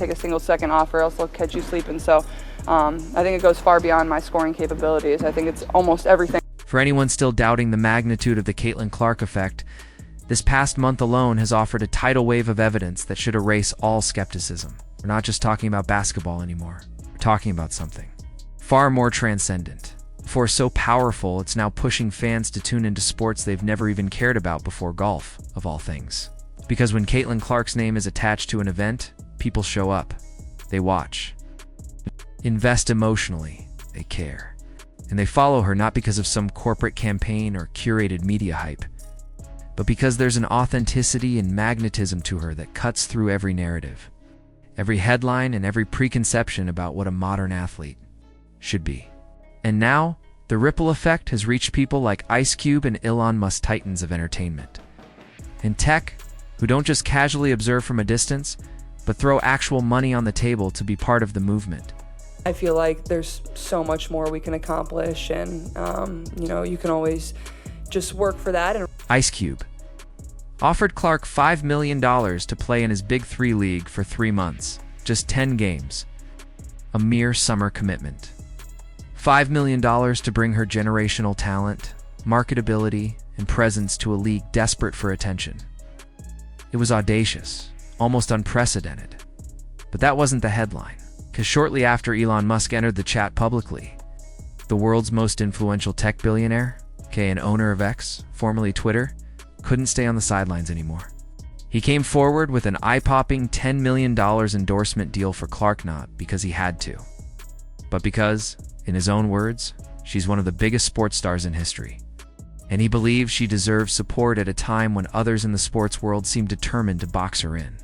take a single second off or else they'll catch you sleeping. So I think it goes far beyond my scoring capabilities. I think it's almost everything. For anyone still doubting the magnitude of the Caitlin Clark effect, this past month alone has offered a tidal wave of evidence that should erase all skepticism. We're not just talking about basketball anymore. We're talking about something far more transcendent. A force so powerful, it's now pushing fans to tune into sports they've never even cared about before, golf, of all things. Because when Caitlin Clark's name is attached to an event, people show up. They watch. Invest emotionally. They care. And they follow her not because of some corporate campaign or curated media hype, but because there's an authenticity and magnetism to her that cuts through every narrative, every headline, and every preconception about what a modern athlete should be. And now, the ripple effect has reached people like Ice Cube and Elon Musk, titans of entertainment and tech, who don't just casually observe from a distance, but throw actual money on the table to be part of the movement. I feel like there's so much more we can accomplish, and you can always just work for that. And Ice Cube offered Clark $5 million to play in his Big 3 league for 3 months, just 10 games. A mere summer commitment. $5 million to bring her generational talent, marketability, and presence to a league desperate for attention. It was audacious, almost unprecedented. But that wasn't the headline, because shortly after Elon Musk entered the chat publicly, the world's most influential tech billionaire, and owner of X, formerly Twitter, couldn't stay on the sidelines anymore. He came forward with an eye-popping $10 million endorsement deal for Clark, not because he had to, but because, in his own words, she's one of the biggest sports stars in history. And he believes she deserves support at a time when others in the sports world seem determined to box her in.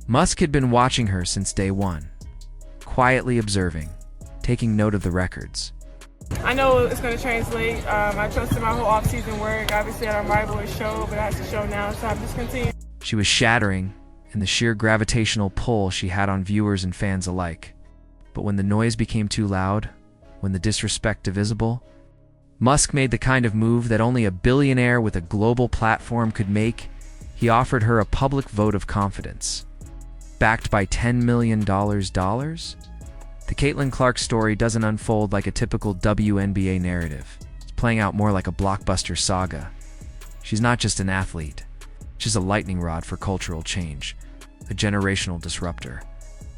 Musk had been watching her since day one, quietly observing, taking note of the records. I know it's going to translate. I trusted my whole off-season work. Obviously, I don't rival a show, but it has to show now, so I'm just continuing. She was shattering in the sheer gravitational pull she had on viewers and fans alike. But when the noise became too loud, when the disrespect divisible, Musk made the kind of move that only a billionaire with a global platform could make. He offered her a public vote of confidence. Backed by $10 million? The Caitlin Clark story doesn't unfold like a typical WNBA narrative. It's playing out more like a blockbuster saga. She's not just an athlete. She's a lightning rod for cultural change, a generational disruptor,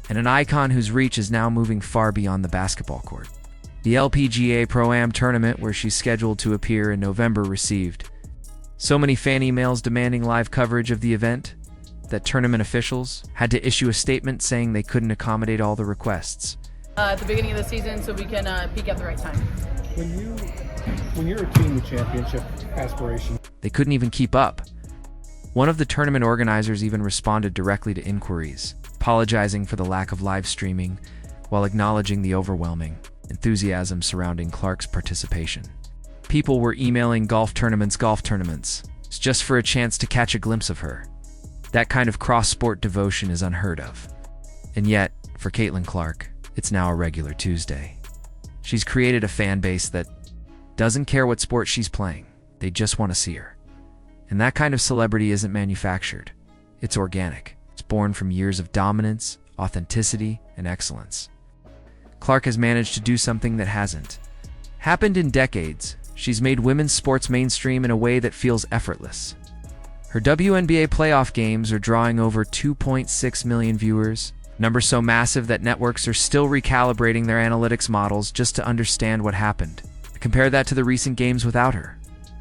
and an icon whose reach is now moving far beyond the basketball court. The LPGA Pro-Am tournament, where she's scheduled to appear in November, received so many fan emails demanding live coverage of the event that tournament officials had to issue a statement saying they couldn't accommodate all the requests. At the beginning of the season, so we can peak at the right time. When you're a team with championship aspirations, they couldn't even keep up. One of the tournament organizers even responded directly to inquiries, apologizing for the lack of live streaming, while acknowledging the overwhelming enthusiasm surrounding Clark's participation. People were emailing golf tournaments just for a chance to catch a glimpse of her. That kind of cross-sport devotion is unheard of. And yet, for Caitlin Clark, it's now a regular Tuesday. She's created a fan base that doesn't care what sport she's playing. They just want to see her. And that kind of celebrity isn't manufactured. It's organic. It's born from years of dominance, authenticity, and excellence. Clark has managed to do something that hasn't happened in decades. She's made women's sports mainstream in a way that feels effortless. Her WNBA playoff games are drawing over 2.6 million viewers, numbers so massive that networks are still recalibrating their analytics models just to understand what happened. Compare that to the recent games without her.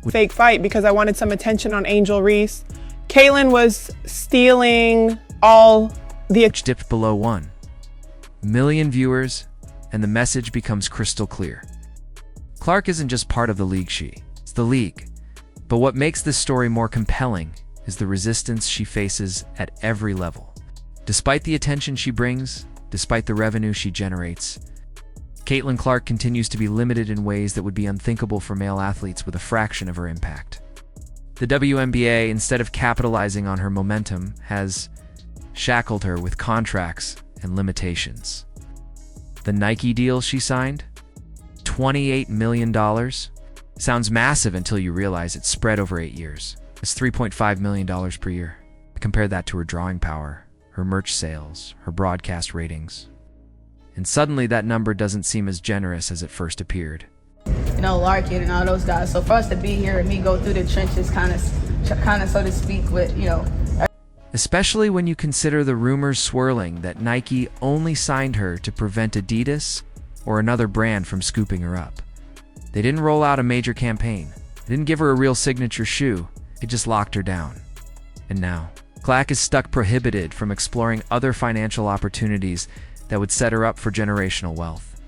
Fake fight because I wanted some attention on Angel Reese. Caitlin was stealing all the... Dipped below 1 million viewers, and the message becomes crystal clear. Clark isn't just part of the league, it's the league. But what makes this story more compelling is the resistance she faces at every level. Despite the attention she brings, despite the revenue she generates, Caitlin Clark continues to be limited in ways that would be unthinkable for male athletes with a fraction of her impact. The WNBA, instead of capitalizing on her momentum, has shackled her with contracts and limitations. The Nike deal she signed? $28 million? Sounds massive until you realize it's spread over 8 years. It's $3.5 million per year. Compare that to her drawing power, her merch sales, her broadcast ratings. And suddenly that number doesn't seem as generous as it first appeared. You know, Larkin and all those guys. So for us to be here and me go through the trenches kind of so to speak with, you know. Especially when you consider the rumors swirling that Nike only signed her to prevent Adidas or another brand from scooping her up. They didn't roll out a major campaign. They didn't give her a real signature shoe. It just locked her down. And now, Clark is stuck prohibited from exploring other financial opportunities that would set her up for generational wealth.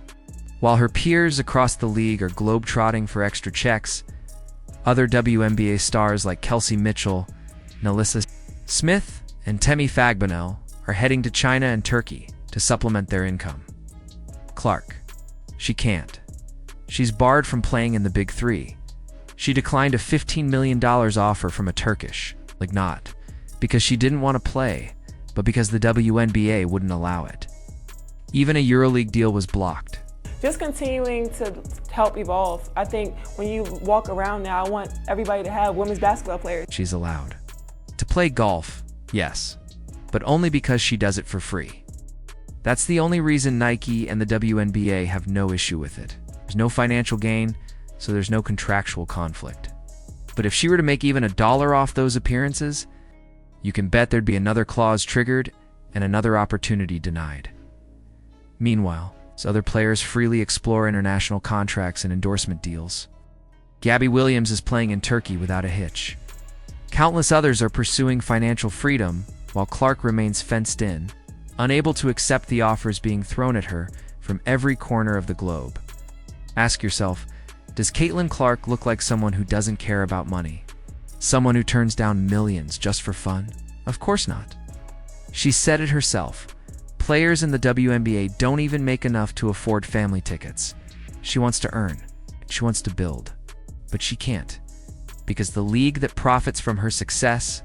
While her peers across the league are globetrotting for extra checks, other WNBA stars like Kelsey Mitchell, Nalissa Smith, and Temi Fagbonell are heading to China and Turkey to supplement their income. Clark, she can't. She's barred from playing in the Big Three. She declined a $15 million offer from a Turkish, not because she didn't want to play, but because the WNBA wouldn't allow it. Even a EuroLeague deal was blocked. Just continuing to help evolve. I think when you walk around now, I want everybody to have women's basketball players. She's allowed to play golf, yes, but only because she does it for free. That's the only reason Nike and the WNBA have no issue with it. There's no financial gain, so there's no contractual conflict. But if she were to make even $1 off those appearances, you can bet there'd be another clause triggered and another opportunity denied. Meanwhile, as other players freely explore international contracts and endorsement deals, Gabby Williams is playing in Turkey without a hitch. Countless others are pursuing financial freedom, while Clark remains fenced in, unable to accept the offers being thrown at her from every corner of the globe. Ask yourself, does Caitlin Clark look like someone who doesn't care about money? Someone who turns down millions just for fun? Of course not. She said it herself. Players in the WNBA don't even make enough to afford family tickets. She wants to earn. She wants to build. But she can't, because the league that profits from her success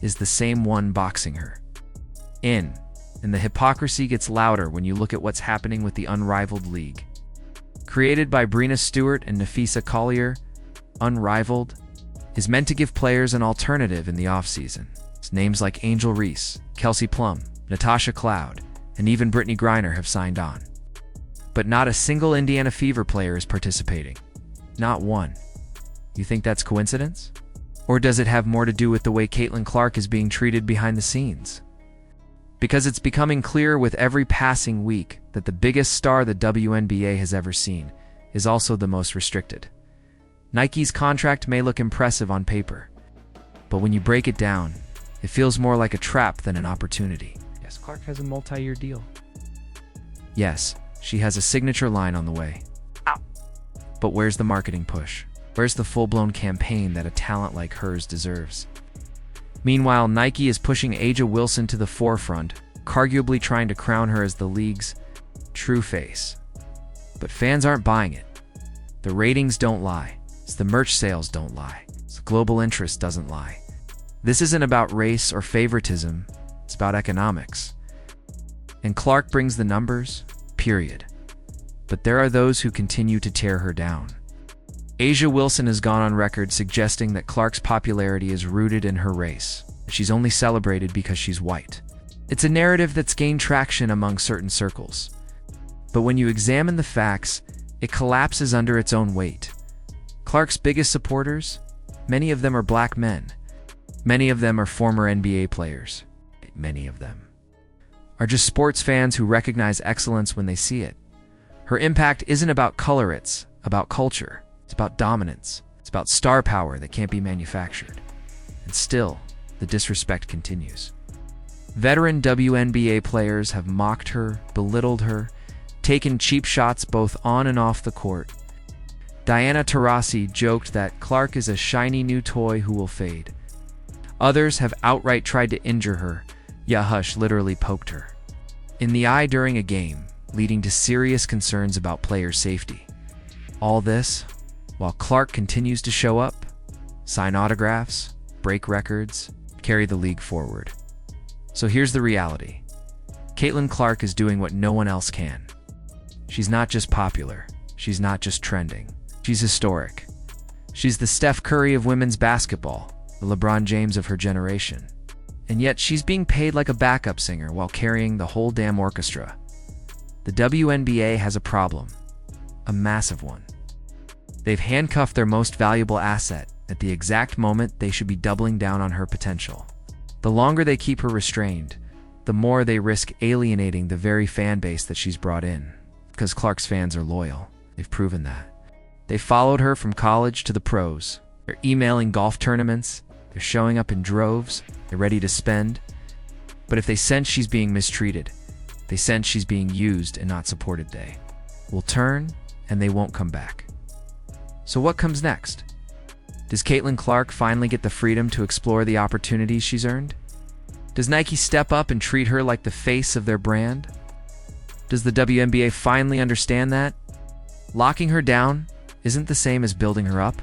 is the same one boxing her. And the hypocrisy gets louder when you look at what's happening with the Unrivaled League. Created by Breena Stewart and Nafisa Collier, Unrivaled is meant to give players an alternative in the offseason. Names like Angel Reese, Kelsey Plum, Natasha Cloud, and even Brittany Griner have signed on. But not a single Indiana Fever player is participating. Not one. You think that's coincidence? Or does it have more to do with the way Caitlin Clark is being treated behind the scenes? Because it's becoming clearer with every passing week that the biggest star the WNBA has ever seen is also the most restricted. Nike's contract may look impressive on paper, but when you break it down, it feels more like a trap than an opportunity. Yes, Clark has a multi-year deal. Yes, she has a signature line on the way. Ow. But where's the marketing push? Where's the full-blown campaign that a talent like hers deserves? Meanwhile, Nike is pushing A'ja Wilson to the forefront, arguably trying to crown her as the league's true face. But fans aren't buying it. The ratings don't lie. The merch sales don't lie. The global interest doesn't lie. This isn't about race or favoritism. It's about economics. And Clark brings the numbers, period. But there are those who continue to tear her down. A'ja Wilson has gone on record suggesting that Clark's popularity is rooted in her race. She's only celebrated because she's white. It's a narrative that's gained traction among certain circles. But when you examine the facts, it collapses under its own weight. Clark's biggest supporters, many of them are black men. Many of them are former NBA players. Many of them are just sports fans who recognize excellence when they see it. Her impact isn't about color, it's about culture. It's about dominance. It's about star power that can't be manufactured. And still, the disrespect continues. Veteran WNBA players have mocked her, belittled her, taken cheap shots both on and off the court. Diana Taurasi joked that Clark is a shiny new toy who will fade. Others have outright tried to injure her. Yahush literally poked her in the eye during a game, leading to serious concerns about player safety. All this while Clark continues to show up, sign autographs, break records, carry the league forward. So here's the reality. Caitlin Clark is doing what no one else can. She's not just popular. She's not just trending. She's historic. She's the Steph Curry of women's basketball, the LeBron James of her generation. And yet she's being paid like a backup singer while carrying the whole damn orchestra. The WNBA has a problem. A massive one. They've handcuffed their most valuable asset at the exact moment they should be doubling down on her potential. The longer they keep her restrained, the more they risk alienating the very fan base that she's brought in. Because Clark's fans are loyal. They've proven that. They followed her from college to the pros. They're emailing golf tournaments. They're showing up in droves. They're ready to spend. But if they sense she's being mistreated, they sense she's being used and not supported, they will turn and they won't come back. So what comes next? Does Caitlin Clark finally get the freedom to explore the opportunities she's earned? Does Nike step up and treat her like the face of their brand? Does the WNBA finally understand that locking her down isn't the same as building her up?